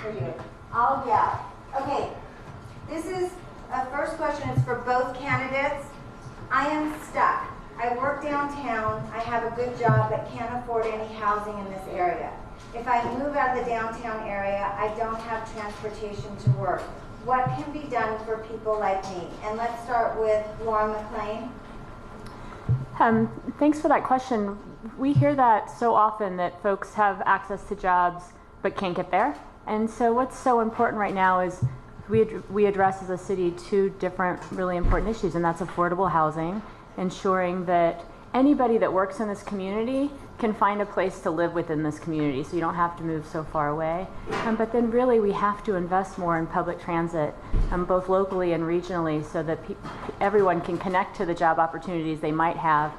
for you. I'll yell. Okay, this is a first question. It's for both candidates. I am stuck. I work downtown. I have a good job but can't afford any housing in this area. If I move out of the downtown area, I don't have transportation to work. What can be done for people like me? And let's start with Laura McLean. Thanks for that question. We hear that so often, that folks have access to jobs but can't get there. And so what's so important right now is we address as a city two different really important issues, and that's affordable housing, ensuring that anybody that works in this community can find a place to live within this community, so you don't have to move so far away. But then really we have to invest more in public transit, both locally and regionally, so that everyone can connect to the job opportunities they might have,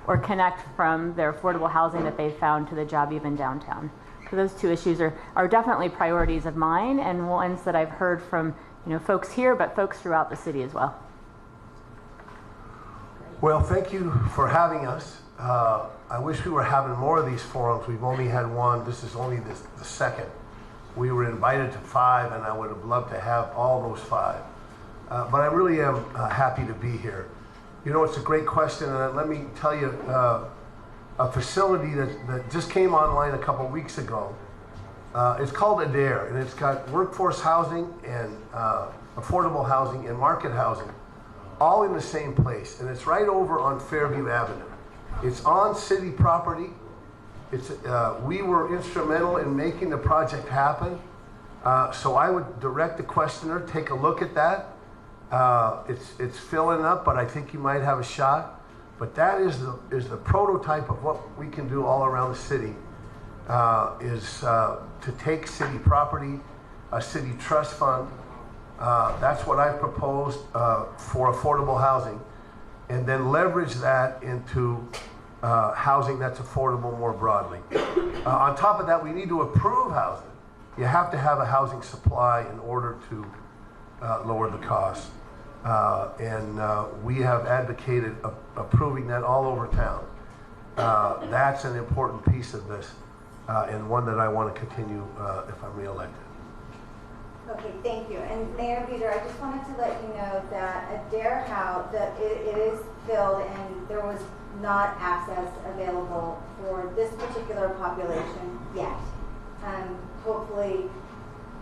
or connect from their affordable housing that they've found to the job even downtown. So those two issues are definitely priorities of mine, and ones that I've heard from folks here, but folks throughout the city as well. Well, thank you for having us. I wish we were having more of these forums. We've only had one. This is only the second. We were invited to 5, and I would have loved to have all those 5. But I really am happy to be here. It's a great question, and let me tell you, a facility that just came online a couple weeks ago. It's called Adair, and it's got workforce housing and affordable housing and market housing all in the same place, and it's right over on Fairview Avenue. It's on city property. We were instrumental in making the project happen, so I would direct the questioner, take a look at that. It's filling up, but I think you might have a shot. But that is the prototype of what we can do all around the city, is to take city property, a city trust fund. That's what I've proposed for affordable housing, and then leverage that into housing that's affordable more broadly. On top of that, we need to approve housing. You have to have a housing supply in order to lower the cost. And we have advocated approving that all over town. That's an important piece of this, and one that I want to continue if I'm reelected. Okay, thank you. And Mayor Bieter, I just wanted to let you know that at Dare House, that it is filled, and there was not access available for this particular population yet. Hopefully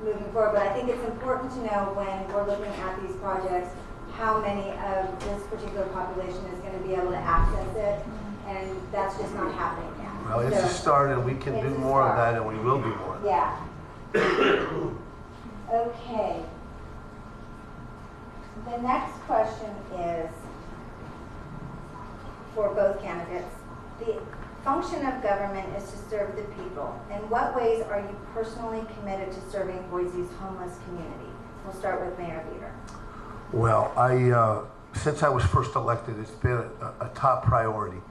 moving forward, but I think it's important to know when we're looking at these projects how many of this particular population is going to be able to access it, and that's just not happening now. Well, it's a start, and we can do more of that, and we will do more. Yeah. Okay. The next question is for both candidates. The function of government is to serve the people. In what ways are you personally committed to serving Boise's homeless community? We'll start with Mayor Bieter. Well, since I was first elected, it's been a top priority.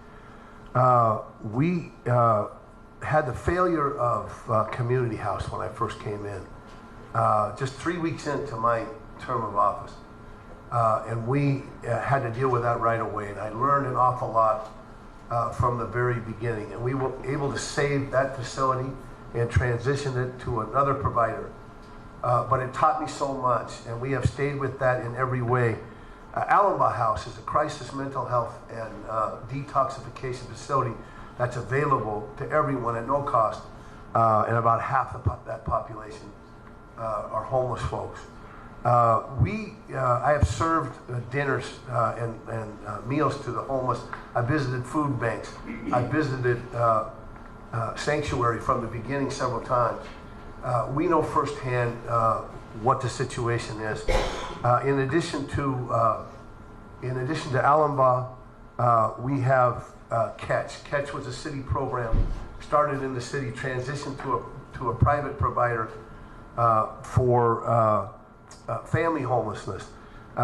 We had the failure of Community House when I first came in, just 3 weeks into my term of office. And we had to deal with that right away. And I learned an awful lot from the very beginning. And we were able to save that facility and transition it to another provider. But it taught me so much, and we have stayed with that in every way. Allenbaugh House is a crisis mental health and detoxification facility that's available to everyone at no cost, and about half that population are homeless folks. I have served dinners and meals to the homeless. I visited food banks. I visited Sanctuary from the beginning several times. We know firsthand what the situation is. In addition to Allenbaugh, we have Catch. Catch was a city program, started in the city, transitioned to a private provider for family homelessness.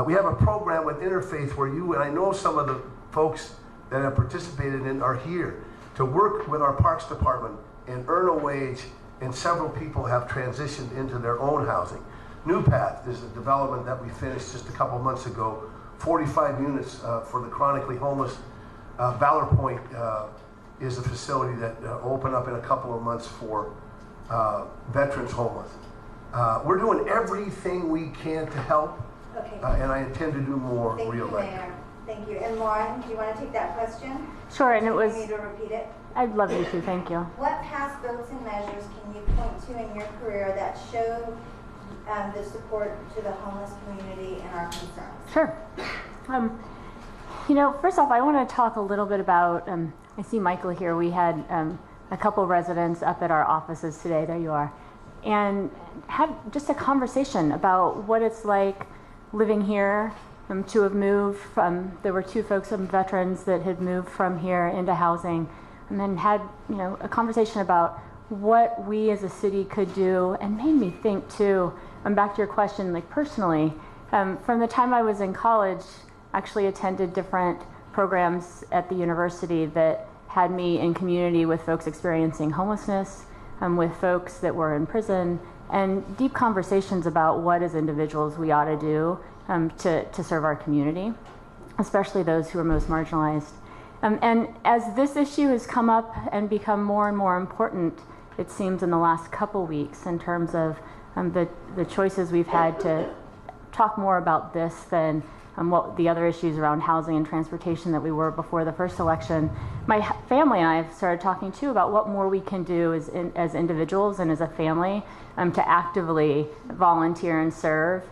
We have a program with Interfaith where you, and I know some of the folks that have participated in are here, to work with our Parks Department and earn a wage, and several people have transitioned into their own housing. New Path is a development that we finished just a couple months ago, 45 units for the chronically homeless. Valor Point is a facility that opened up in a couple of months for veterans homeless. We're doing everything we can to help, Okay. and I intend to do more Thank you, re-elect. Mayor. Thank you. And Lauren, do you want to take that question? Sure, and it Do was, you need me to repeat it? I'd love you to, thank you. What past votes and measures can you point to in your career that show the support to the homeless community and our concerns? Sure. You know, first off, I want to talk a little bit about, I see Michael here. We had a couple residents up at our offices today, there you are, and had just a conversation about what it's like living here, to have moved from, there were two folks, some veterans that had moved from here into housing, and then had, you know, a conversation about what we as a city could do, and made me think too, back to your question, like personally, from the time I was in college, actually attended different programs at the university that had me in community with folks experiencing homelessness, with folks that were in prison, and deep conversations about what as individuals we ought to do to serve our community, especially those who are most marginalized. And as this issue has come up and become more and more important, it seems in the last couple weeks in terms of the choices we've had to talk more about this than what the other issues around housing and transportation that we were before the first election. My family and I have started talking too about what more we can do as individuals and as a family to actively volunteer and serve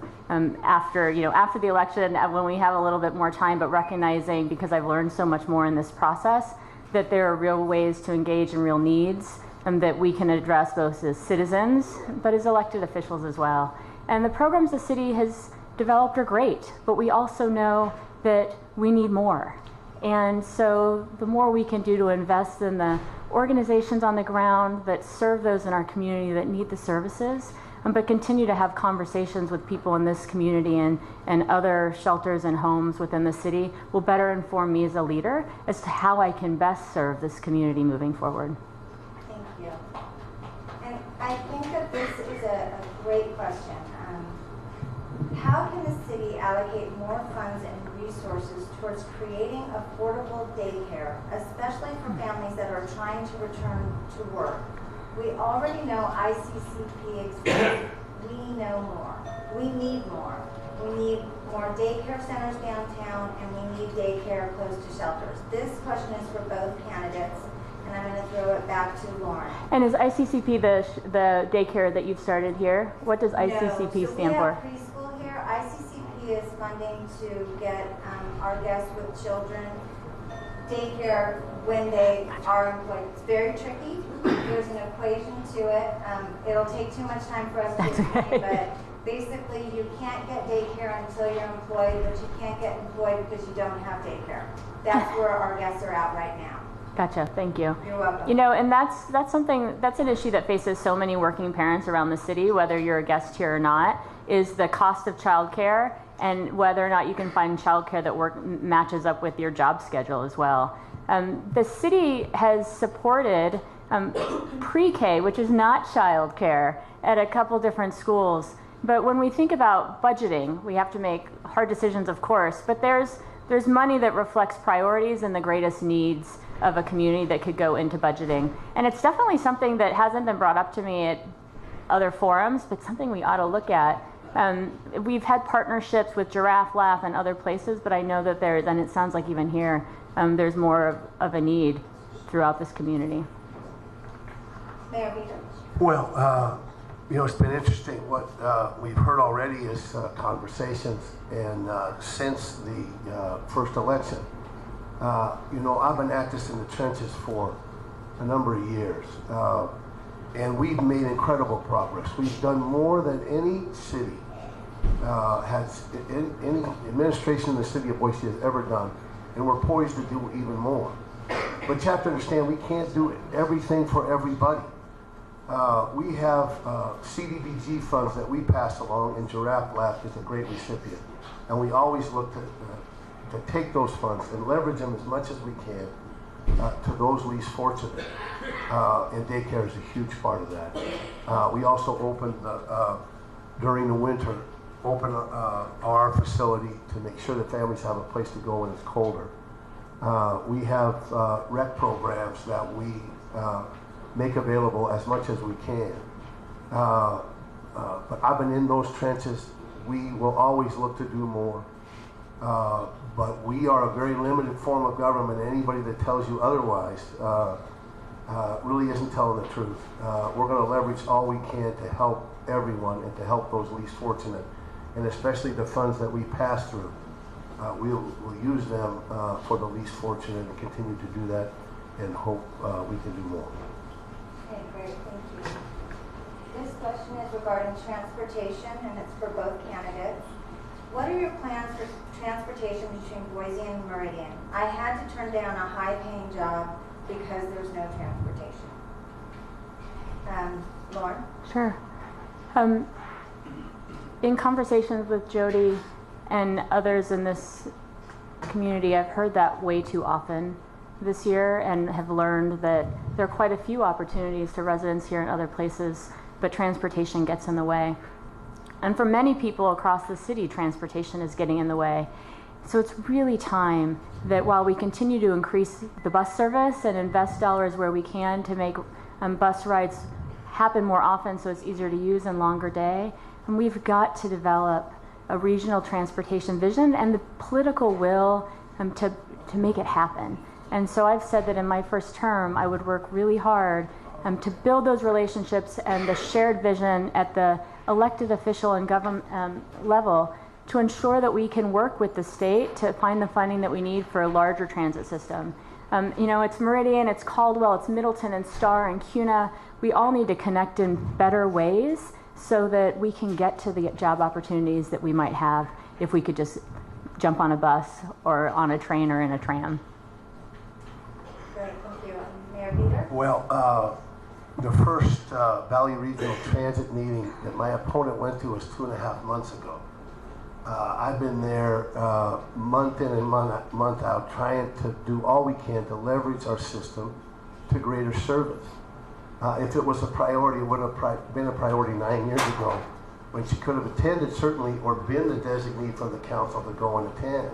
after the election, when we have a little bit more time, but recognizing, because I've learned so much more in this process, that there are real ways to engage in real needs that we can address both as citizens but as elected officials as well. And the programs the city has developed are great, but we also know that we need more. And so the more we can do to invest in the organizations on the ground that serve those in our community that need the services, but continue to have conversations with people in this community and other shelters and homes within the city, will better inform me as a leader as to how I can best serve this community moving forward. Thank you. And I think that this is a great question. How can the city allocate more funds and resources towards creating affordable daycare, especially for families that are trying to return to work? We already know ICCP exists. We know more. We need more. We need more daycare centers downtown, and we need daycare close to shelters. This question is for both candidates, and I'm going to throw it back to Lauren. And is ICCP the daycare that you've started here? What does ICCP stand for? Preschool here. ICCP is funding to get our guests with children daycare when they are employed. It's very tricky. There's an equation to it. It'll take too much time for us to explain, but basically you can't get daycare until you're employed, but you can't get employed because you don't have daycare. That's where our guests are at right now. Gotcha, thank you. You're welcome. You know, and that's an issue that faces so many working parents around the city, whether you're a guest here or not, is the cost of childcare and whether or not you can find childcare that matches up with your job schedule as well. The city has supported pre-K, which is not childcare, at a couple different schools. But when we think about budgeting, we have to make hard decisions, of course, but there's money that reflects priorities and the greatest needs of a community that could go into budgeting. And it's definitely something that hasn't been brought up to me at other forums, but something we ought to look at. We've had partnerships with Giraffe Laugh and other places, but I know that and it sounds like even here, there's more of a need throughout this community. Mayor Bieter. Well, it's been interesting. What we've heard already is conversations, and since the first election, I've been at this in the trenches for a number of years, and we've made incredible progress. We've done more than any city any administration in the city of Boise has ever done, and we're poised to do even more. But you have to understand, we can't do everything for everybody. We have CDBG funds that we pass along, and Giraffe Laugh is a great recipient. And we always look to take those funds and leverage them as much as we can to those least fortunate. And daycare is a huge part of that. We also opened, during the winter, our facility to make sure that families have a place to go when it's colder. We have rec programs that we make available as much as we can. But I've been in those trenches. We will always look to do more. But we are a very limited form of government. Anybody that tells you otherwise really isn't telling the truth. We're going to leverage all we can to help everyone and to help those least fortunate, and especially the funds that we pass through. We'll use them for the least fortunate and continue to do that and hope we can do more. Okay, great, thank you. This question is regarding transportation, and it's for both candidates. What are your plans for transportation between Boise and Meridian? I had to turn down a high-paying job because there's no transportation. Lauren? Sure. In conversations with Jody and others in this community, I've heard that way too often this year and have learned that there are quite a few opportunities to residents here and other places, but transportation gets in the way. And for many people across the city, transportation is getting in the way. So it's really time that while we continue to increase the bus service and invest dollars where we can to make bus rides happen more often so it's easier to use and longer day, and we've got to develop a regional transportation vision and the political will to make it happen. And so I've said that in my first term, I would work really hard to build those relationships and the shared vision at the elected official and government level to ensure that we can work with the state to find the funding that we need for a larger transit system. You know, it's Meridian, it's Caldwell, it's Middleton and Star and Cuna. We all need to connect in better ways so that we can get to the job opportunities that we might have if we could just jump on a bus or on a train or in a tram. Great, thank you. Mayor Bieter? Well, the first Valley Regional Transit meeting that my opponent went to was 2.5 months ago. I've been there month in and month out trying to do all we can to leverage our system to greater service. If it was a priority, it would have been a priority 9 years ago when she could have attended certainly or been the designee from the council to go and attend.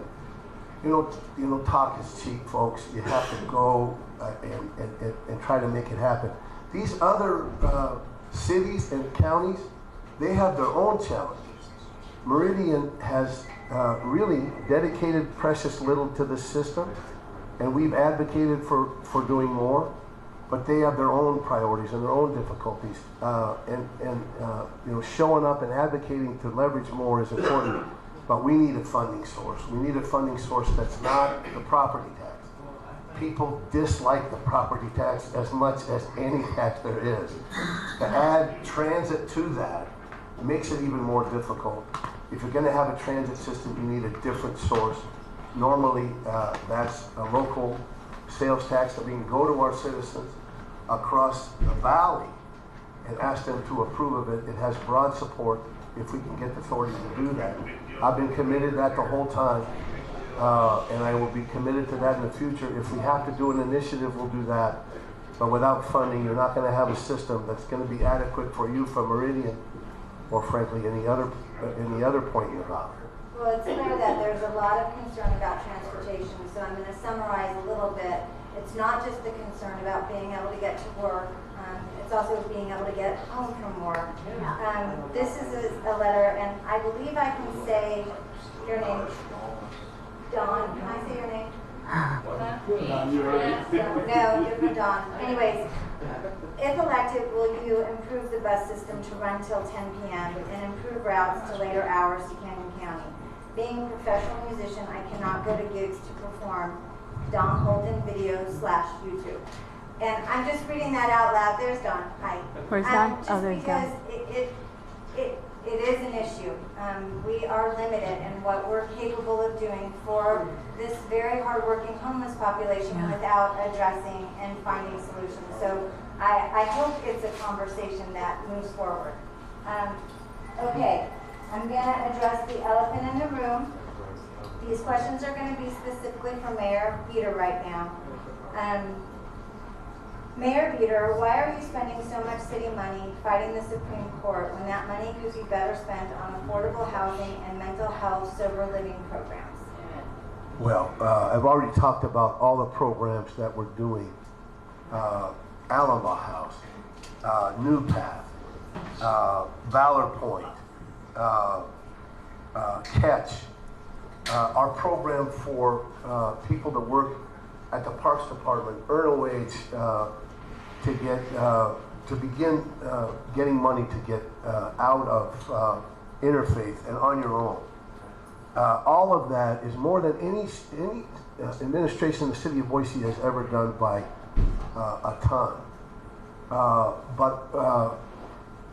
You know, talk is cheap, folks. You have to go and try to make it happen. These other cities and counties, they have their own challenges. Meridian has really dedicated precious little to the system, and we've advocated for doing more, but they have their own priorities and their own difficulties. You know, showing up and advocating to leverage more is important, but we need a funding source. We need a funding source that's not the property tax. People dislike the property tax as much as any tax there is. To add transit to that makes it even more difficult. If you're going to have a transit system, you need a different source. Normally, that's a local sales tax that we can go to our citizens across the valley and ask them to approve of it. It has broad support if we can get the authority to do that. I've been committed to that the whole time, and I will be committed to that in the future. If we have to do an initiative, we'll do that. But without funding, you're not going to have a system that's going to be adequate for you from Meridian or frankly any other point in your route. Well, it's clear that there's a lot of concern about transportation, so I'm going to summarize a little bit. It's not just the concern about being able to get to work, it's also being able to get home from work. This is a letter, and I believe I can say your name. Dawn, can I say your name? No, different Dawn. Anyways, if elected, will you improve the bus system to run till 10 p.m. and improve routes to later hours to Canyon County? Being a professional musician, I cannot go to gigs to perform Don Holden videos / YouTube. And I'm just reading that out loud. There's Don. Hi. Where's Don? Just oh, there's because Don. it is an issue. We are limited in what we're capable of doing for this very hardworking homeless population without addressing and finding solutions. So I hope it's a conversation that moves forward. Okay, I'm going to address the elephant in the room. These questions are going to be specifically for Mayor Bieter right now. Mayor Bieter, why are you spending so much city money fighting the Supreme Court when that money could be better spent on affordable housing and mental health sober living programs? Well, I've already talked about all the programs that we're doing. Alamo House, New Path, Valor Point, Catch, our program for people that work at the Parks Department, earn a wage to get to begin getting money to get out of interfaith and on your own. All of that is more than any administration in the city of Boise has ever done by a ton. But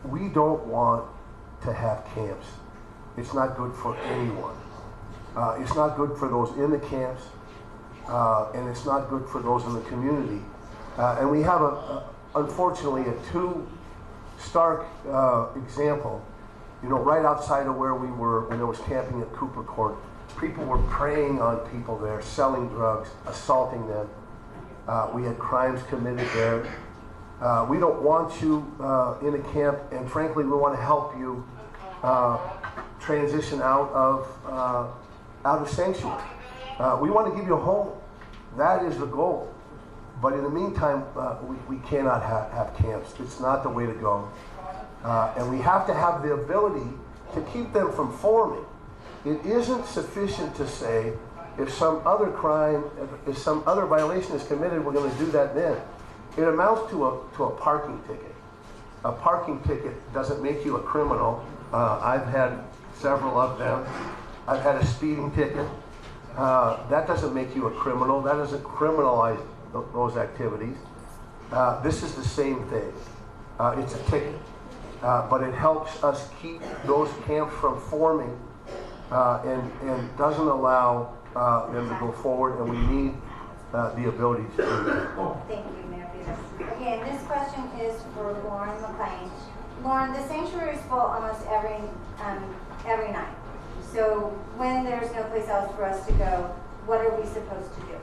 we don't want to have camps. It's not good for anyone. It's not good for those in the camps, and it's not good for those in the community. And we have, unfortunately, a too stark example. You know, right outside of where we were when there was camping at Cooper Court, people were preying on people there, selling drugs, assaulting them. We had crimes committed there. We don't want you in a camp, and frankly, we want to help you transition out of sanctuary. We want to give you a home. That is the goal. But in the meantime, we cannot have camps. It's not the way to go. And we have to have the ability to keep them from forming. It isn't sufficient to say if some other crime, if some other violation is committed, we're going to do that then. It amounts to a parking ticket. A parking ticket doesn't make you a criminal. I've had several of them. I've had a speeding ticket. That doesn't make you a criminal. That doesn't criminalize those activities. This is the same thing. It's a ticket. But it helps us keep those camps from forming and doesn't allow them to go forward, and we need the ability to do that. Thank you, Mayor Bieter. Okay, and this question is for Lauren McLean. Lauren, the sanctuary is full almost every night. So when there's no place else for us to go, what are we supposed to do?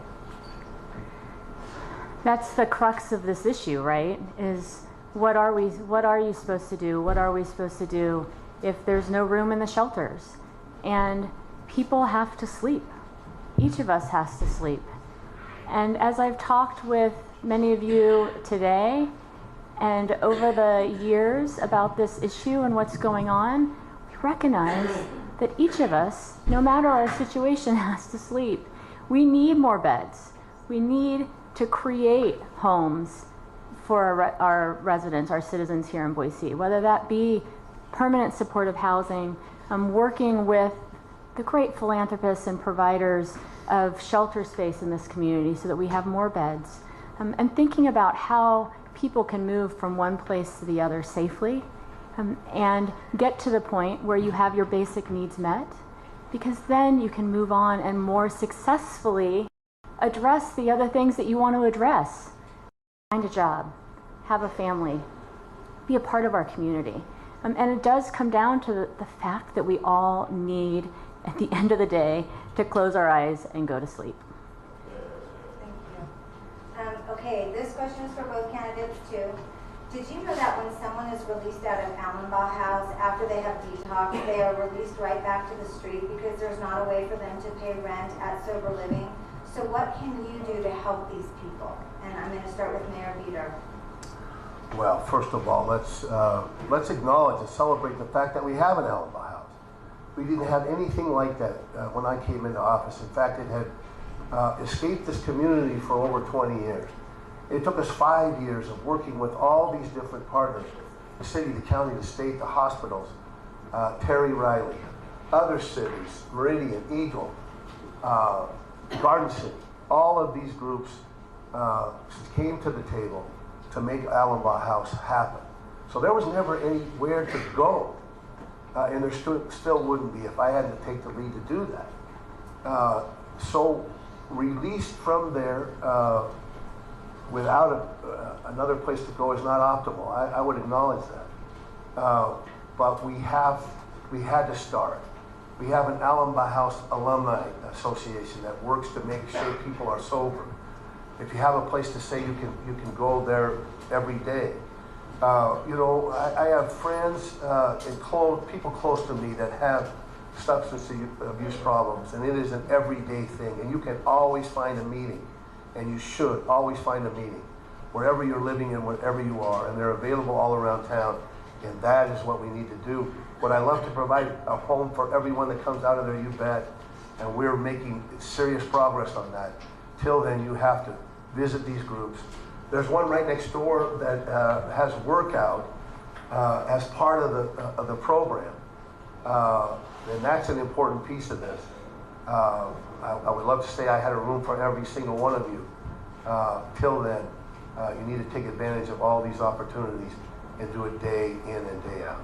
That's the crux of this issue, right? Is what are you supposed to do? What are we supposed to do if there's no room in the shelters? And people have to sleep. Each of us has to sleep. And as I've talked with many of you today and over the years about this issue and what's going on, we recognize that each of us, no matter our situation, has to sleep. We need more beds. We need to create homes for our residents, our citizens here in Boise, whether that be permanent supportive housing, working with the great philanthropists and providers of shelter space in this community so that we have more beds, and thinking about how people can move from one place to the other safely and get to the point where you have your basic needs met, because then you can move on and more successfully address the other things that you want to address. Find a job, have a family, be a part of our community. And it does come down to the fact that we all need, at the end of the day, to close our eyes and go to sleep. Thank you. Okay, this question is for both candidates too. Did you know that when someone is released out of Allenbaugh House after they have detox, they are released right back to the street because there's not a way for them to pay rent at sober living? So what can you do to help these people? And I'm going to start with Mayor Bieter. Well, first of all, let's acknowledge and celebrate the fact that we have an Allenbaugh House. We didn't have anything like that when I came into office. In fact, it had escaped this community for over 20 years. It took us 5 years of working with all these different partners, the city, the county, the state, the hospitals, Terry Riley, other cities, Meridian, Eagle, Garden City. All of these groups came to the table to make Allenbaugh House happen. So there was never anywhere to go, and there still wouldn't be if I had to take the lead to do that. So released from there without another place to go is not optimal. I would acknowledge that. But we had to start. We have an Allenbaugh House Alumni Association that works to make sure people are sober. If you have a place to stay, you can go there every day. You know, I have friends and people close to me that have substance abuse problems, and it is an everyday thing. And you can always find a meeting, and you should always find a meeting wherever you're living and wherever you are, and they're available all around town. And that is what we need to do. Would I love to provide a home for everyone that comes out of there? You bet. And we're making serious progress on that. Till then, you have to visit these groups. There's one right next door that has workout as part of the program. And that's an important piece of this. I would love to say I had a room for every single one of you. Till then, you need to take advantage of all these opportunities and do it day in and day out.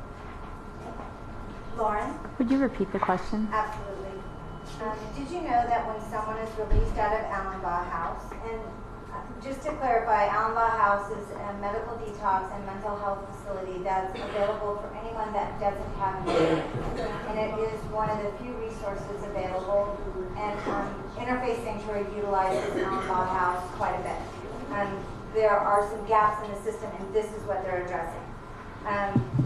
Lauren? Would you repeat the question? Absolutely. Did you know that when someone is released out of Allenbaugh House, and just to clarify, Allenbaugh House is a medical detox and mental health facility that's available for anyone that doesn't have an and it is one of the few resources available, and Interfaith Sanctuary utilizes Allenbaugh House quite a bit. There are some gaps in the system, and this is what they're addressing.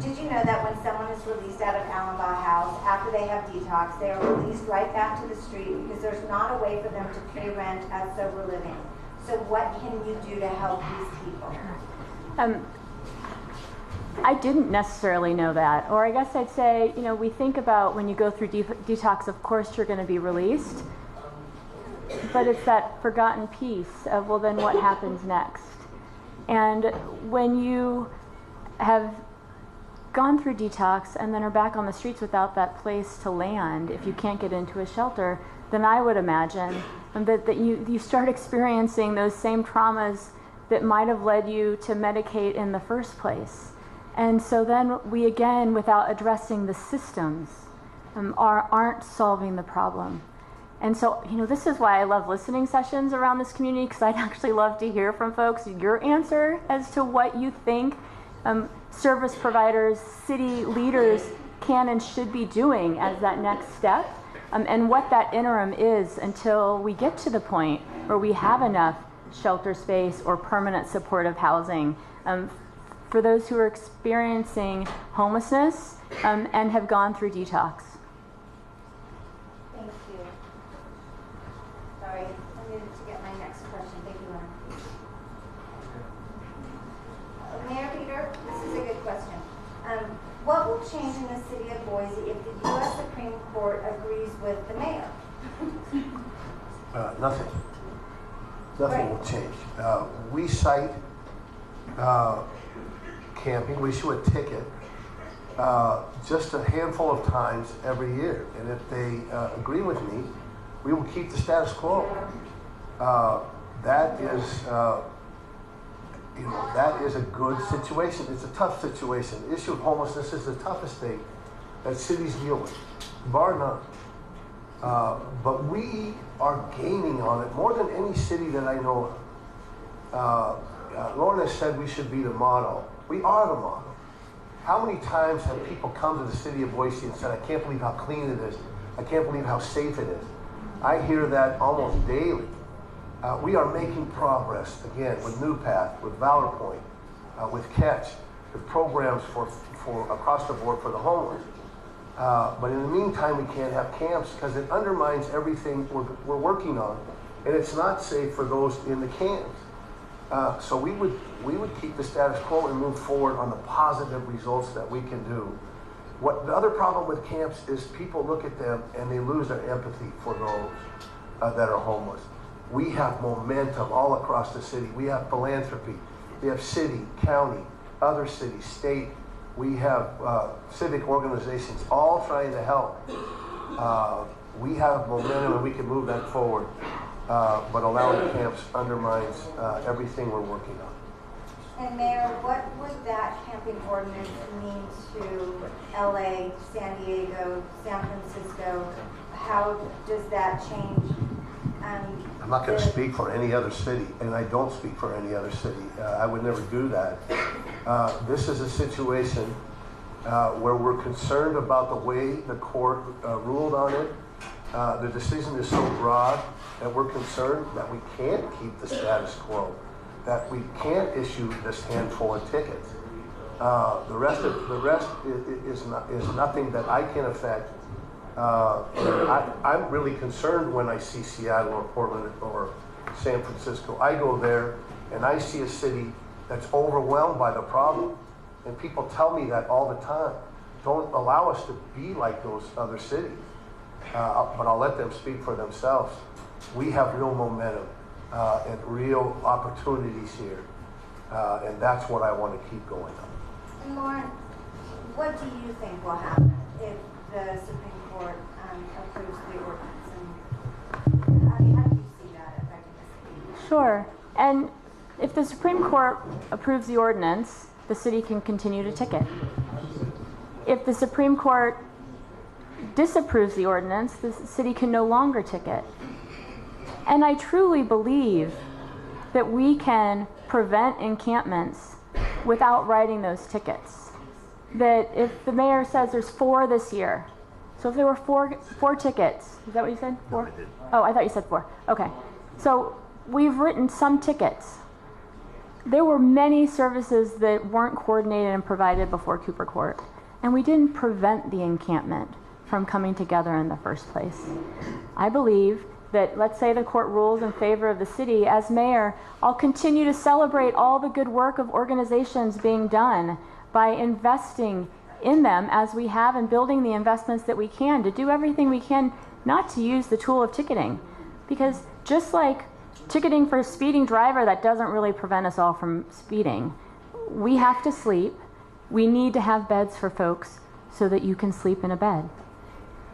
Did you know that when someone is released out of Allenbaugh House, after they have detox, they are released right back to the street because there's not a way for them to pay rent as sober living? So what can you do to help these people? I didn't necessarily know that. Or I guess I'd say, you know, we think about when you go through detox, of course you're going to be released. But it's that forgotten piece of, well, then what happens next? And when you have gone through detox and then are back on the streets without that place to land, if you can't get into a shelter, then I would imagine that you start experiencing those same traumas that might have led you to medicate in the first place. And so then we, again, without addressing the systems, aren't solving the problem. And so, you know, this is why I love listening sessions around this community, because I'd actually love to hear from folks your answer as to what you think service providers, city leaders can and should be doing as that next step, and what that interim is until we get to the point where we have enough shelter space or permanent supportive housing for those who are experiencing homelessness and have gone through detox. Thank you. Sorry, I needed to get my next question. Thank you, Lauren. Mayor Bieter, this is a good question. What will change in the city of Boise if the U.S. Supreme Court agrees with the mayor? Nothing. Nothing will change. We cite camping. We issue a ticket just a handful of times every year. And if they agree with me, we will keep the status quo. That is, that is a good situation. It's a tough situation. The issue of homelessness is the toughest thing that cities deal with, bar none. But we are gaining on it more than any city that I know of. Lauren has said we should be the model. We are the model. How many times have people come to the city of Boise and said, I can't believe how clean it is. I can't believe how safe it is. I hear that almost daily. We are making progress, again, with New Path, with Valor Point, with Catch, with programs for across the board for the homeless. But in the meantime, we can't have camps because it undermines everything we're working on. And it's not safe for those in the camps. So we would keep the status quo and move forward on the positive results that we can do. What the other problem with camps is people look at them and they lose their empathy for those that are homeless. We have momentum all across the city. We have philanthropy. We have city, county, other cities, state. We have civic organizations all trying to help. We have momentum and we can move that forward. But allowing camps undermines everything we're working on. And Mayor, what would that camping ordinance mean to LA, San Diego, San Francisco? How does that change? I'm not going to speak for any other city, and I don't speak for any other city. I would never do that. This is a situation where we're concerned about the way the court ruled on it. The decision is so broad that we're concerned that we can't keep the status quo, that we can't issue this handful of tickets. The rest is nothing that I can affect. I'm really concerned when I see Seattle or Portland or San Francisco. I go there and I see a city that's overwhelmed by the problem. And people tell me that all the time. Don't allow us to be like those other cities. But I'll let them speak for themselves. We have real momentum and real opportunities here. And that's what I want to keep going on. And Lauren, what do you think will happen if the Supreme Court approves the ordinance? And how do you see that affecting the city? Sure. And if the Supreme Court approves the ordinance, the city can continue to ticket. If the Supreme Court disapproves the ordinance, the city can no longer ticket. And I truly believe that we can prevent encampments without writing those tickets. That if the mayor says there's 4 this year, so if there were four tickets, is that what you said? 4? No, I didn't. Oh, I thought you said 4. Okay. So we've written some tickets. There were many services that weren't coordinated and provided before Cooper Court, and we didn't prevent the encampment from coming together in the first place. I believe that, let's say the court rules in favor of the city, as mayor, I'll continue to celebrate all the good work of organizations being done by investing in them as we have and building the investments that we can to do everything we can not to use the tool of ticketing. Because just like ticketing for a speeding driver, that doesn't really prevent us all from speeding. We have to sleep. We need to have beds for folks so that you can sleep in a bed.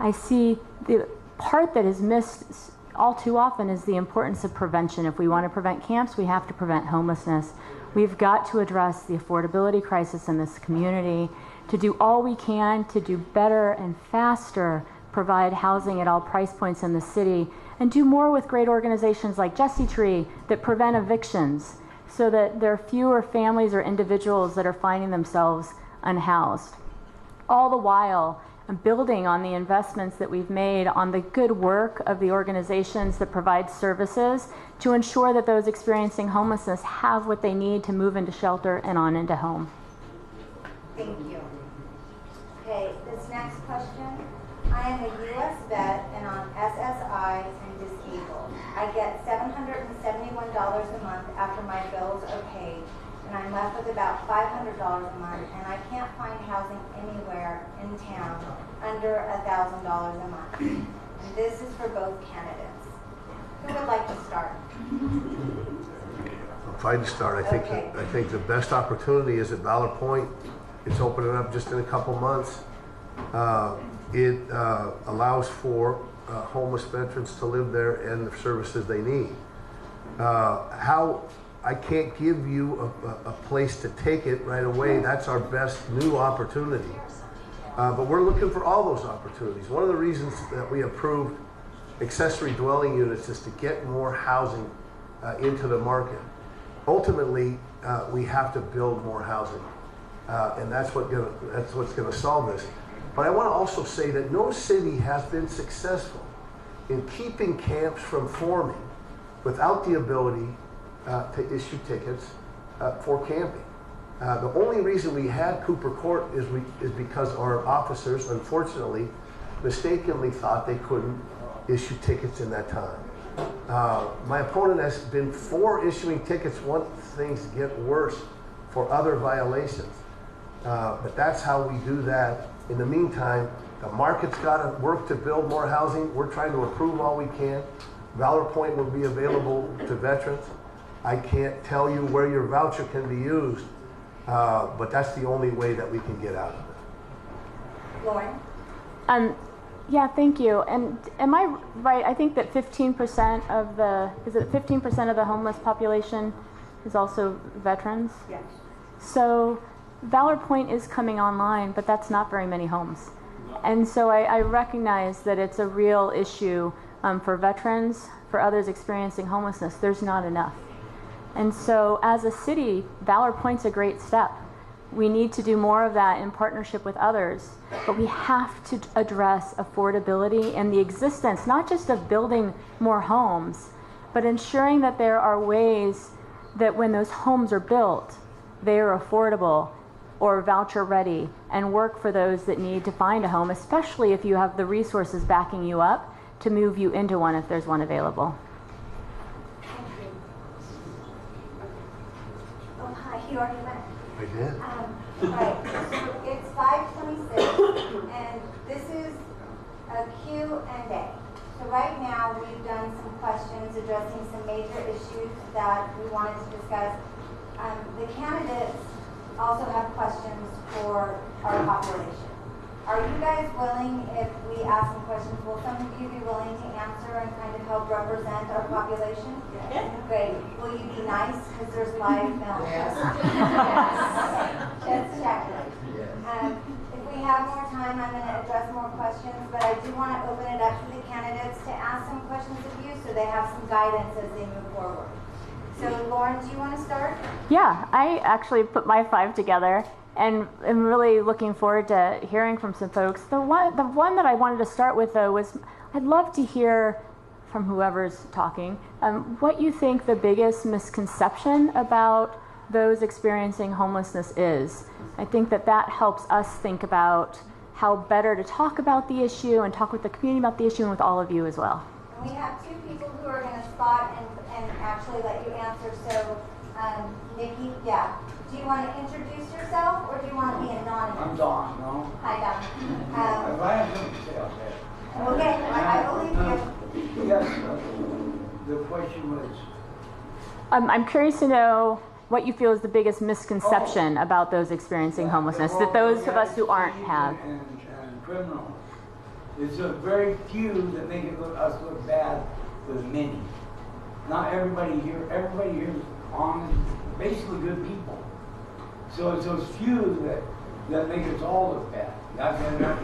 I see the part that is missed all too often is the importance of prevention. If we want to prevent camps, we have to prevent homelessness. We've got to address the affordability crisis in this community, to do all we can to do better and faster, provide housing at all price points in the city, and do more with great organizations like Jesse Tree that prevent evictions so that there are fewer families or individuals that are finding themselves unhoused. All the while, building on the investments that we've made on the good work of the organizations that provide services to ensure that those experiencing homelessness have what they need to move into shelter and on into home. Thank you. Okay, this next question. I am a U.S. vet and on SSI and disabled. I get $771 a month after my bills are paid, and I'm left with about $500 a month, and I can't find housing anywhere in town under $1,000 a month. And this is for both candidates. Who would like to start? If I to start, I think the best opportunity is at Valor Point. It's opening up just in a couple months. It allows for homeless veterans to live there and the services they need. How I can't give you a place to take it right away. That's our best new opportunity. But we're looking for all those opportunities. One of the reasons that we approved accessory dwelling units is to get more housing into the market. Ultimately, we have to build more housing, and that's what's going to solve this. But I want to also say that no city has been successful in keeping camps from forming without the ability to issue tickets for camping. The only reason we had Cooper Court is because our officers, unfortunately, mistakenly thought they couldn't issue tickets in that time. My opponent has been for issuing tickets once things get worse for other violations. But that's how we do that. In the meantime, the market's got to work to build more housing. We're trying to approve all we can. Valor Point will be available to veterans. I can't tell you where your voucher can be used, but that's the only way that we can get out of it. Lauren? Yeah, thank you. And am I right? I think that 15% of the homeless population is also veterans? Yes. So Valor Point is coming online, but that's not very many homes. And so I recognize that it's a real issue for veterans, for others experiencing homelessness. There's not enough. And so as a city, Valor Point's a great step. We need to do more of that in partnership with others, but we have to address affordability and the existence, not just of building more homes, but ensuring that there are ways that when those homes are built, they are affordable or voucher ready and work for those that need to find a home, especially if you have the resources backing you up to move you into one if there's one available. Thank you. Oh, hi, you already went. I did. Right, it's 5:26, and this is a Q&A. So right now, we've done some questions addressing some major issues that we wanted to discuss. The candidates also have questions for our population. Are you guys willing, if we ask some questions, will some of you be willing to answer and kind of help represent our population? Yes. Great. Will you be nice? Because there's live film. Yes. Just checking. If we have more time, I'm going to address more questions, but I do want to open it up to the candidates to ask some questions of you so they have some guidance as they move forward. So, Lauren, do you want to start? Yeah, I actually put my 5 together. And I'm really looking forward to hearing from some folks. The one that I wanted to start with, though, was I'd love to hear from whoever's talking what you think the biggest misconception about those experiencing homelessness is. I think that helps us think about how better to talk about the issue and talk with the community about the issue and with all of you as well. And we have 2 people who are going to spot and actually let you answer. So, Nikki, yeah. Do you want to introduce yourself, or do you want to be anonymous? I'm Don, no? Hi, Don. If I have something to say, I'll say it. Okay, I believe you. Yes, the question was... I'm curious to know what you feel is the biggest misconception about those experiencing homelessness, that those of us who aren't have. And criminals. There's a very few that make us look bad with many. Not everybody here is honest, basically good people. So it's those few that make us all look bad.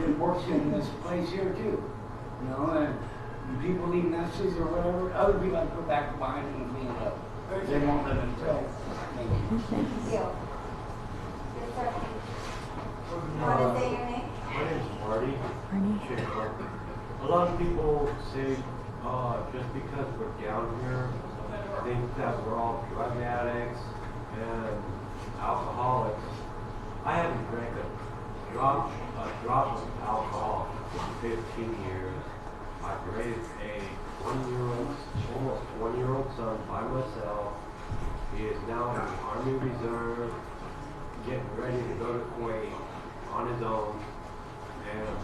It works in this place here too. You know, and people leave messes or whatever, other people have to go back behind them and clean it up. They won't let them tell. Thank you. Yes, sir. You want to say your name? My name is Marty. A lot of people say just because we're down here, think that we're all drug addicts and alcoholics. I haven't drank a drop of alcohol in 15 years. I've raised a almost 1-year-old son by myself. He is now in the Army Reserve, getting ready to go to Kuwait on his own. And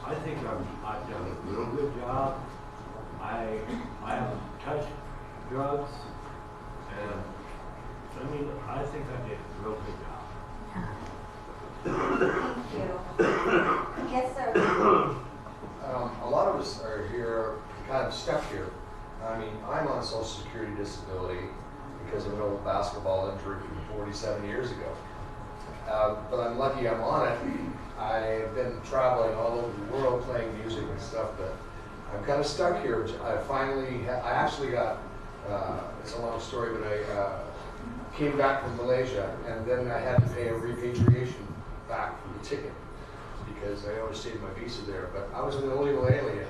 I think I've done a real good job. I haven't touched drugs, and I think I did a real good job. Thank you. Yes, sir. A lot of us are here, kind of stuck here. I mean, I'm on Social Security disability because of an old basketball injury from 47 years ago. But I'm lucky I'm on it. I've been traveling all over the world playing music and stuff, but I'm kind of stuck here. I actually got, it's a long story, but I came back from Malaysia, and then I had to pay a repatriation back for the ticket because I overstayed my visa there. But I was an illegal alien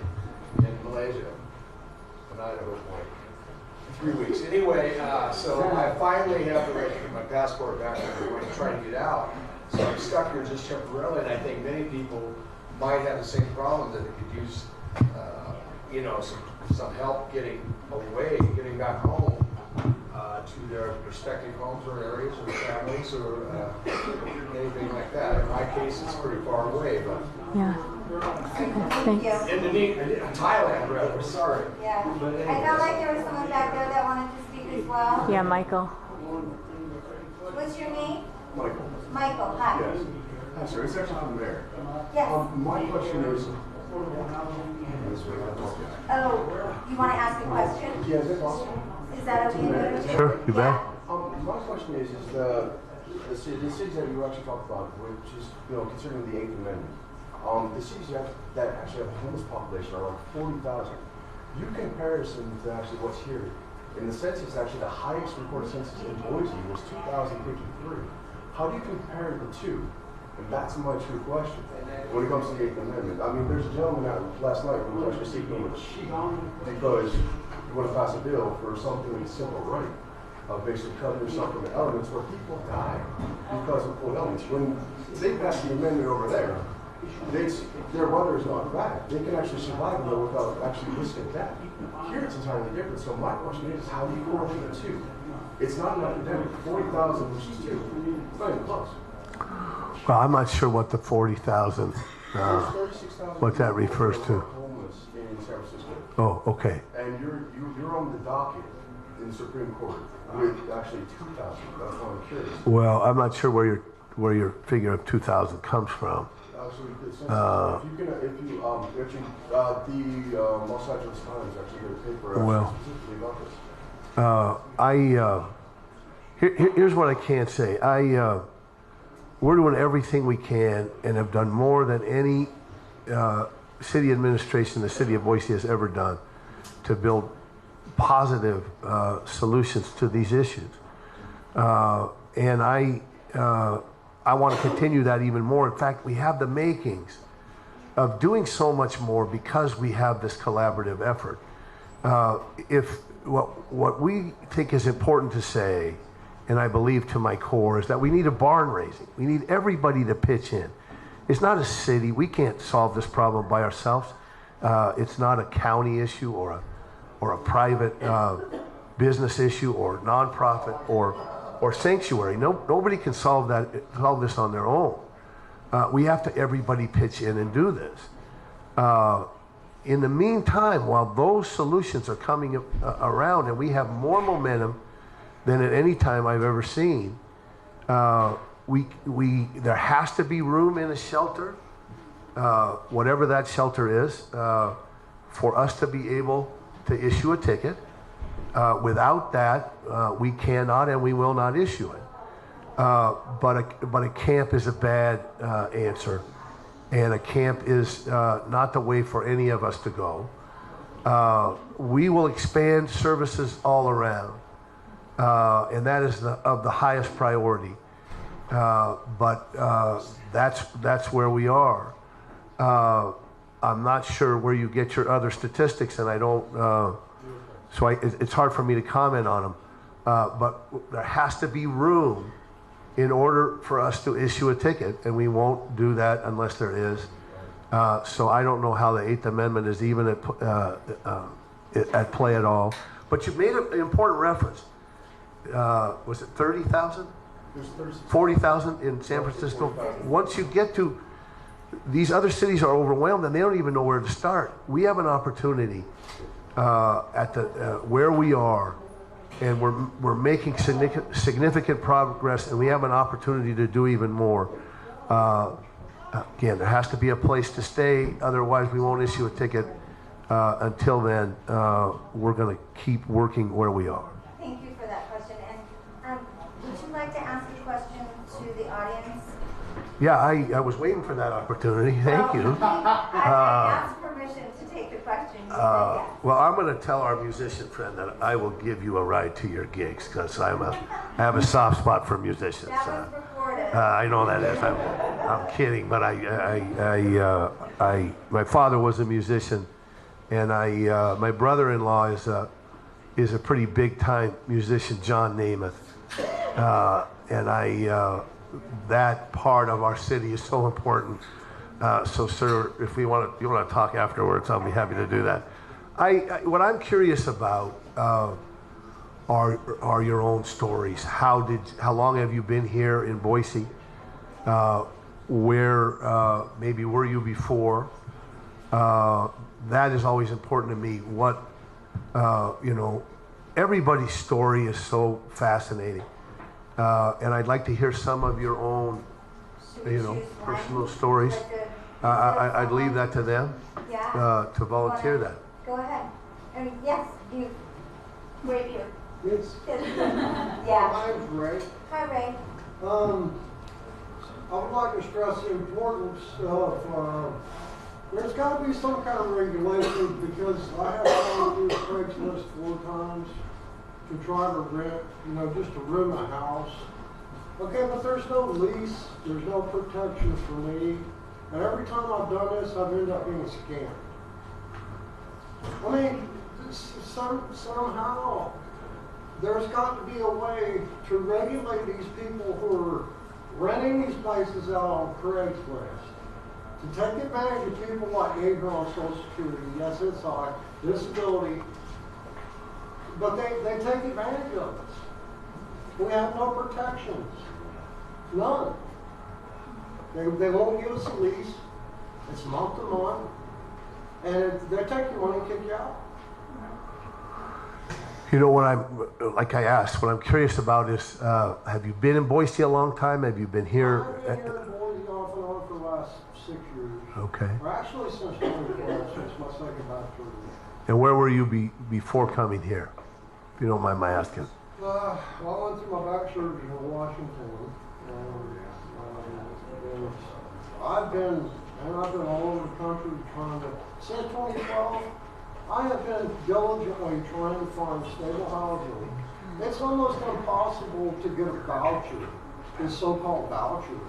in Malaysia, an Idaho point, 3 weeks. Anyway, so I finally have the right to get my passport back, and I'm going to try to get out. So I'm stuck here just temporarily, and I think many people might have the same problem, that they could use some help getting away, getting back home to their respective homes or areas or families or anything like that. In my case, it's pretty far away, but Yeah. Thanks. in Thailand, rather. Sorry. Yeah. I felt like there was someone back there that wanted to speak as well. Yeah, Michael. What's your name? Michael. Michael, hi. Yes. Hi, sir. It's actually from the mayor. Yes. My question is. Oh, you want to ask a question? Yeah, is that possible? Is that okay? Sure, you bet. My question is the cities that you actually talked about, which is, concerning the 8th Amendment, the cities that actually have a homeless population are like 40,000. You comparison to actually what's here. In the census, actually the highest recorded census in Boise was 2,053. How do you compare the two? And that's my true question when it comes to the 8th Amendment. I mean, there's a gentleman out last night who was actually sleeping with a sheet because you want to pass a bill for something that's simple right, basically cutting yourself from the elements where people die because of full elements. When they pass the amendment over there, their weather is not bad. They can actually survive though without actually risking death. Here it's entirely different. So my question is, how do you correlate the two? It's not an epidemic. 40,000, which is too. It's not even close. Well, I'm not sure what the 40,000, There's 36,000 what that people refers who to. are homeless in San Francisco. Oh, okay. And you're on the docket in the Supreme Court with actually 2,000. That's why I'm curious. Well, I'm not sure where your figure of 2,000 comes from. Actually, the Los Angeles Times actually did a paper Well, specifically about this. Here's what I can say. We're doing everything we can and have done more than any city administration the city of Boise has ever done to build positive solutions to these issues. And I want to continue that even more. In fact, we have the makings of doing so much more because we have this collaborative effort. If what we think is important to say, and I believe to my core, is that we need a barn raising. We need everybody to pitch in. It's not a city. We can't solve this problem by ourselves. It's not a county issue or a private business issue or nonprofit or sanctuary. Nobody can solve this on their own. We have to everybody pitch in and do this. In the meantime, while those solutions are coming around and we have more momentum than at any time I've ever seen, there has to be room in a shelter, whatever that shelter is, for us to be able to issue a ticket. Without that, we cannot and we will not issue it. But a camp is a bad answer, and a camp is not the way for any of us to go. We will expand services all around, and that is of the highest priority. But that's where we are. I'm not sure where you get your other statistics, and I don't. It's hard for me to comment on them. But there has to be room in order for us to issue a ticket, and we won't do that unless there is. So I don't know how the Eighth Amendment is even at play at all. But you made an important reference. Was it 30,000? 40,000 in San Francisco? Once you get to, these other cities are overwhelmed and they don't even know where to start. We have an opportunity at where we are, and we're making significant progress, and we have an opportunity to do even more. Again, there has to be a place to stay, otherwise we won't issue a ticket. Until then, we're going to keep working where we are. Thank you for that question. And would you like to ask a question to the audience? Yeah, I was waiting for that opportunity. Thank you. I asked permission to take the question. You said yes. Well, I'm going to tell our musician friend that I will give you a ride to your gigs because I have a soft spot for musicians. That was recorded. I know that is. I'm kidding, but my father was a musician, and my brother-in-law is a pretty big-time musician, John Namath, and that part of our city is so important. So, sir, if you want to talk afterwards, I'll be happy to do that. What I'm curious about are your own stories. How long have you been here in Boise? Where maybe were you before? That is always important to me. Everybody's story is so fascinating. And I'd like to hear some of your own, personal stories. I'd leave that to them to volunteer that. Go ahead. Yes, you. Where you? Yes. Yeah. My name's Ray. Hi, Ray. I would like to stress the importance of, there's got to be some kind of regulation, because I have gone through Craigslist 4 times to try to rent, just to rent a house. Okay, but there's no lease, there's no protection for me, and every time I've done this, I've ended up being scammed. I mean, somehow, there's got to be a way to regulate these people who are renting these places out on Craigslist, to take advantage of people like me who are on Social Security, SSI, disability, but they take advantage of us. We have no protections. None. They won't give us a lease. It's month to month. And they take your money and kick you out. You know what like I asked, what I'm curious about is, have you been in Boise a long time? Have you been here? I've been here in Boise off and on for the last 6 years. Okay. Or actually since 2012, since my second bachelor's. And where were you before coming here? If you don't mind my asking. Well, I went through my bachelor's in Washington. And I've been all over the country trying to, since 2012, I have been diligently trying to find stable housing. It's almost impossible to get a voucher, this so-called voucher.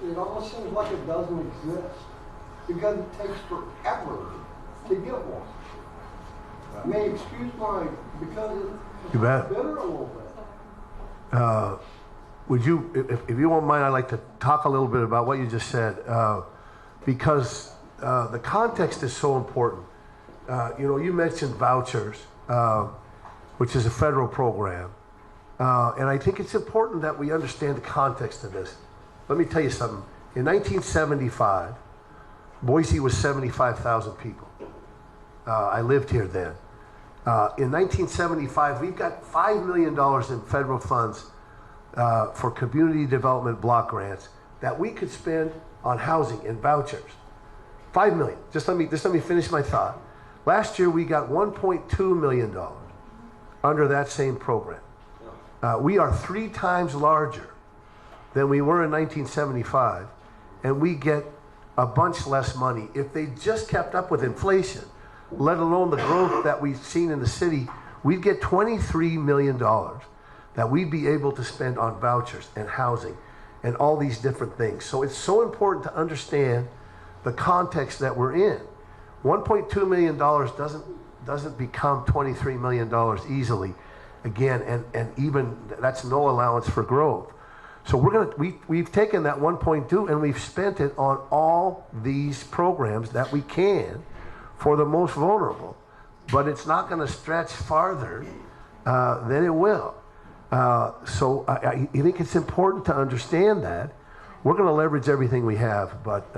It almost seems like it doesn't exist because it takes forever to get one. I mean, excuse because You bet. bitter a little bit. Would you, if you won't mind, I'd like to talk a little bit about what you just said, because the context is so important. You mentioned vouchers, which is a federal program, and I think it's important that we understand the context of this. Let me tell you something. In 1975, Boise was 75,000 people. I lived here then. In 1975, we've got $5 million in federal funds for community development block grants that we could spend on housing and vouchers. $5 million. Just let me finish my thought. Last year we got $1.2 million under that same program. We are 3 times larger than we were in 1975, and we get a bunch less money. If they just kept up with inflation, let alone the growth that we've seen in the city, we'd get $23 million that we'd be able to spend on vouchers and housing and all these different things. So it's so important to understand the context that we're in. $1.2 million doesn't become $23 million easily, again, and even that's no allowance for growth. So we've taken that 1.2 and we've spent it on all these programs that we can for the most vulnerable, but it's not going to stretch farther than it will. So I think it's important to understand that. We're going to leverage everything we have, but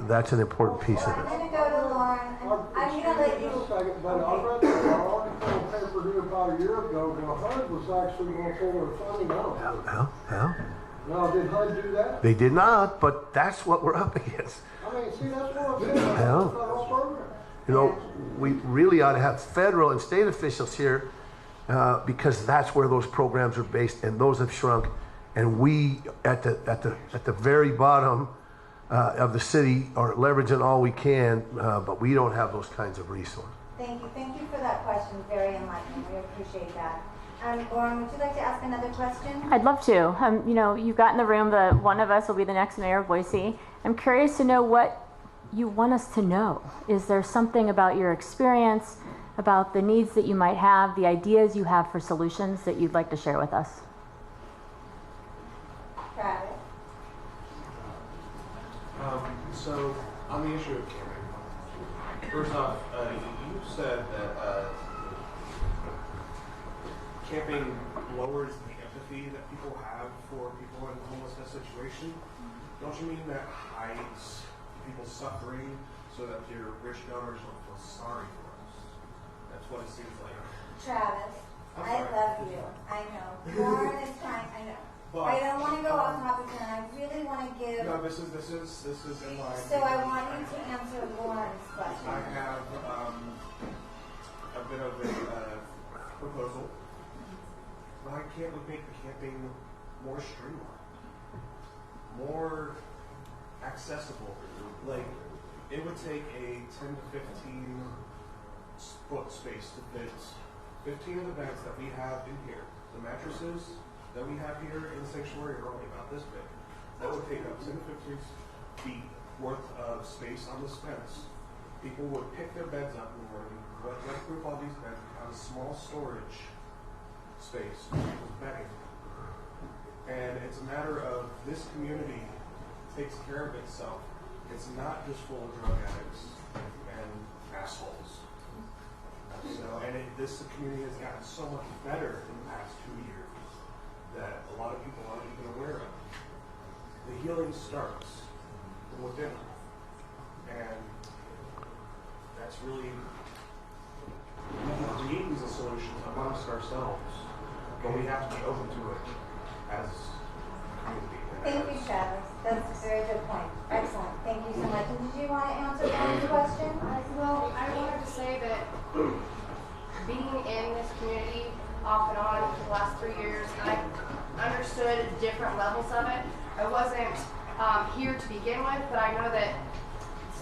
that's an important piece of I'm it. going to go to Lauren, and I'm going to let you. Just a second, but I read the article in the paper here about a year ago where HUD was actually going to pull their funding out. Well, Now, did HUD do that? they did not, but that's what we're up against. I mean, see, that's what I'm saying. That's Yeah. a federal program. You know, we really ought to have federal and state officials here because that's where those programs are based, and those have shrunk. And we, at the very bottom of the city, are leveraging all we can, but we don't have those kinds of resources. Thank you for that question. Very enlightening. We appreciate that. Lauren, would you like to ask another question? I'd love to. You've got in the room that one of us will be the next mayor of Boise. I'm curious to know what you want us to know. Is there something about your experience, about the needs that you might have, the ideas you have for solutions that you'd like to share with us? Travis? So, on the issue of camping, first off, you said that camping lowers the empathy that people have for people in a homelessness situation. Don't you mean that hides people's suffering so that your rich donors don't feel sorry for us? That's what it seems like. Travis, I love you. I know. Lauren is fine. I know. But, I don't want to go off topic, and I really want to give. No, this is in line. So I want you to answer Lauren's question. I have a bit of a proposal. Why can't we make the camping more streamlined, more accessible? Like, it would take a 10 to 15 foot space to fit 15 of the beds that we have in here. The mattresses that we have here in the sanctuary are only about this big. That would take up 10 to 15 feet worth of space on this fence. People would pick their beds up in the morning, let's group all these beds, have a small storage space for people's bedding. And it's a matter of this community takes care of itself. It's not just full of drug addicts and assholes. So, and this community has gotten so much better in the past 2 years. that a lot of people aren't even aware of. The healing starts from within, and that's really, we can create these solutions amongst ourselves, but we have to be open to it as a community. Thank you, Travis. That's a very good point. Excellent. Thank you so much. And did you want to answer Lauren's question? Well, I wanted to say that being in this community off and on for the last 3 years, I understood different levels of it. I wasn't here to begin with, but I know that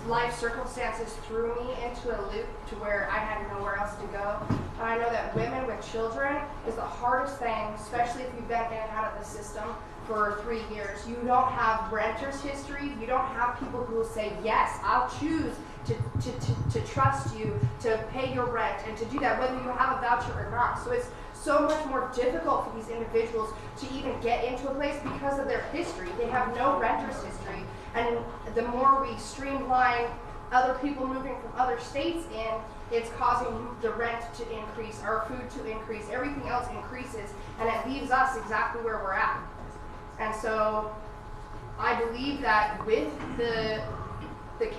life circumstances threw me into a loop to where I had nowhere else to go. And I know that women with children is the hardest thing, especially if you've been in and out of the system for 3 years. You don't have renter's history. You don't have people who will say, yes, I'll choose to trust you, to pay your rent, and to do that, whether you have a voucher or not. So it's so much more difficult for these individuals to even get into a place because of their history. They have no renter's history. And the more we streamline other people moving from other states in, it's causing the rent to increase, our food to increase, everything else increases, and it leaves us exactly where we're at. And so I believe that with the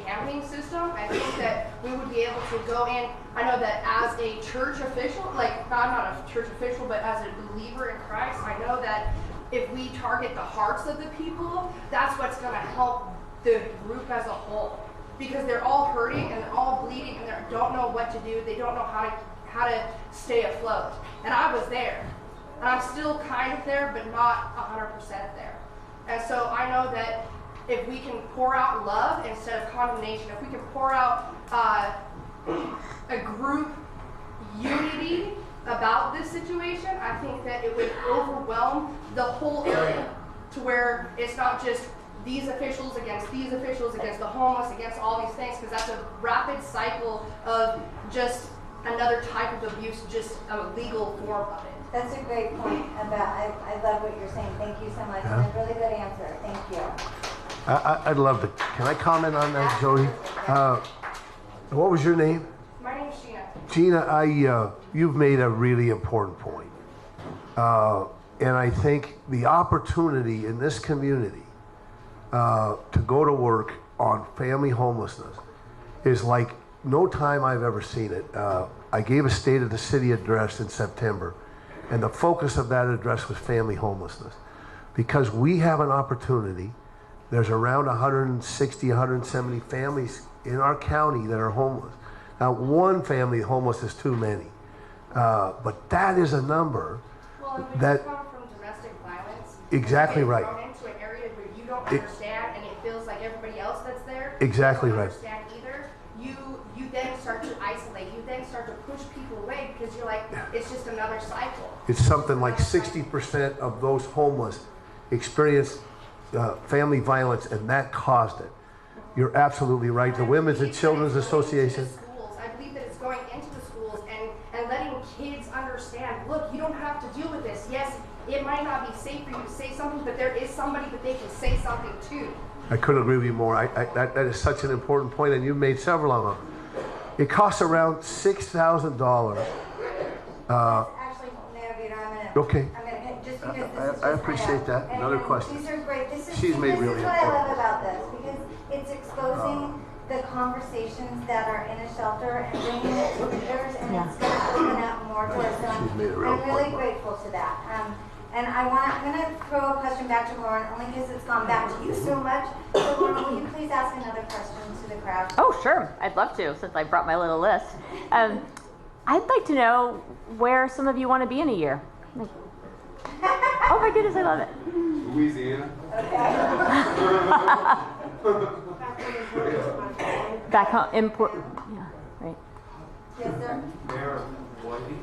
camping system, I think that we would be able to go in. I know that as a church official, like I'm not a church official, but as a believer in Christ, I know that if we target the hearts of the people, that's what's going to help the group as a whole. Because they're all hurting and they're all bleeding and they don't know what to do. They don't know how to stay afloat. And I was there. And I'm still kind of there, but not 100% there. And so I know that if we can pour out love instead of condemnation, if we can pour out a group unity about this situation, I think that it would overwhelm the whole area to where it's not just these officials against the homeless, against all these things, because that's a rapid cycle of just another type of abuse, just a legal form of it. That's a great point about, I love what you're saying. Thank you so much. And a really good answer. Thank you. I'd love to. Can I comment on that, Jody? What was your name? My name's Gina, Gina. you've made a really important point. And I think the opportunity in this community to go to work on family homelessness is like no time I've ever seen it. I gave a State of the City address in September, and the focus of that address was family homelessness. Because we have an opportunity. There's around 160, 170 families in our county that are homeless. Now, one family homeless is too many, but that is a number that Come from domestic violence. Exactly right. Thrown into an area where you don't understand, and it feels like everybody else that's there. Exactly right. Don't understand either. You then start to isolate. You then start to push people away because you're like, it's just another cycle. It's something like 60% of those homeless experience family violence, and that caused it. You're absolutely right. The Women's and Children's Association. I believe that it's going into the schools and letting kids understand, look, you don't have to deal with this. Yes, it might not be safe for you to say something, but there is somebody that they can say something to. I couldn't agree with you more. That is such an important point, and you've made several of them. It costs around $6,000. Actually, Mayor Bieter, Okay. just because this is I appreciate that. Another question. These are great. She's made really This is what I love important. about this, because it's exposing the conversations that are in a shelter and bringing it to leaders, and it's going to open up more doors. So She's made a real I'm really point. grateful to that. And I'm going to throw a question back to Lauren, only because it's gone back to you so much. So Lauren, will you please ask another question to the crowd? Oh, sure. I'd love to, since I brought my little list. I'd like to know where some of you want to be in a year. Oh my goodness, I love it. Louisiana. Back home, import. Yeah, right. Yes, sir. Mayor of Boise.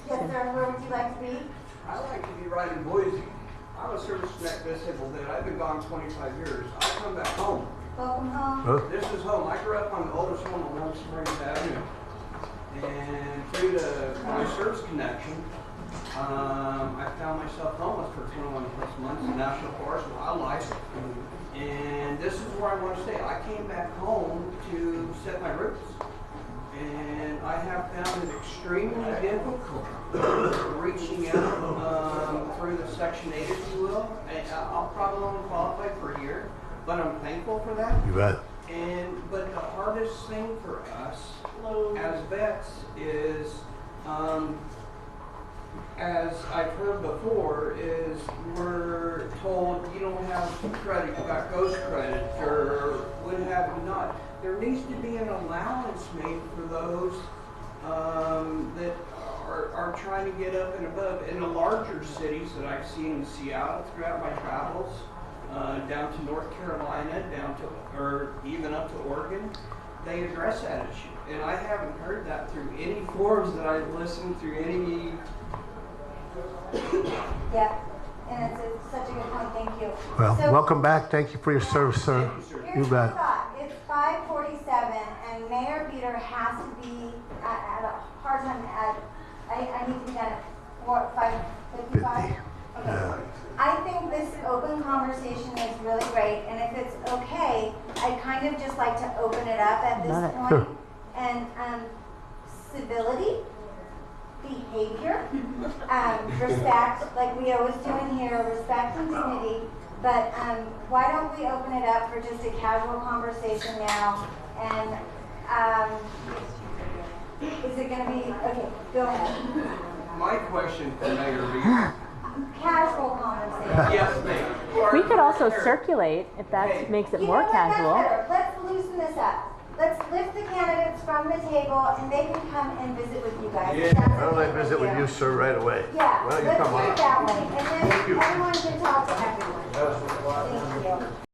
Yes, sir. Where would you like to be? I like to be right in Boise. I'm a service connect disabled vet. I've been gone 25 years. I come back home. Welcome home. This is home. I grew up on the oldest home on Warm Springs Avenue. And through my service connection, I found myself homeless for 21 plus months in National Forest and Wildlife. And this is where I want to stay. I came back home to set my roots. And I have found it extremely difficult reaching out through the Section 8, if you will. And I'll probably only qualify for a year, but I'm thankful for that. You bet. But the hardest thing for us as vets is, as I've heard before, is we're told you don't have credit, you got ghost credit, or what have you not. There needs to be an allowance made for those that are trying to get up and above. In the larger cities that I've seen in Seattle throughout my travels, down to North Carolina, or even up to Oregon, they address that issue. And I haven't heard that through any forums that I've listened through any. Yeah, and it's such a good point, thank you. Well, So- welcome back. Thank you for your service, sir. Here's You my bet. thought. It's 5:47, and Mayor Bieter has to be at a hard time I need to be done at 5:55? 50. Okay. Yeah. I think this open conversation is really great, and if it's okay, I'd kind of just like to open it up at Love this it. point. And civility, behavior, respect, like we always do in here, respect and dignity. But why don't we open it up for just a casual conversation now? And is it going to be, okay, go ahead. My question for Mayor Bieter. Casual conversation. Yes, ma'am. We could also circulate if that makes it You more know what, that's casual. better. Let's loosen this up. Let's lift the candidates from the table and they can come and visit with you guys. Yeah, That's why don't I okay visit with you, sir, right away? Yeah, Well, you let's come do on it up. that way. And Thank then you. everyone can talk to everyone. Thank you.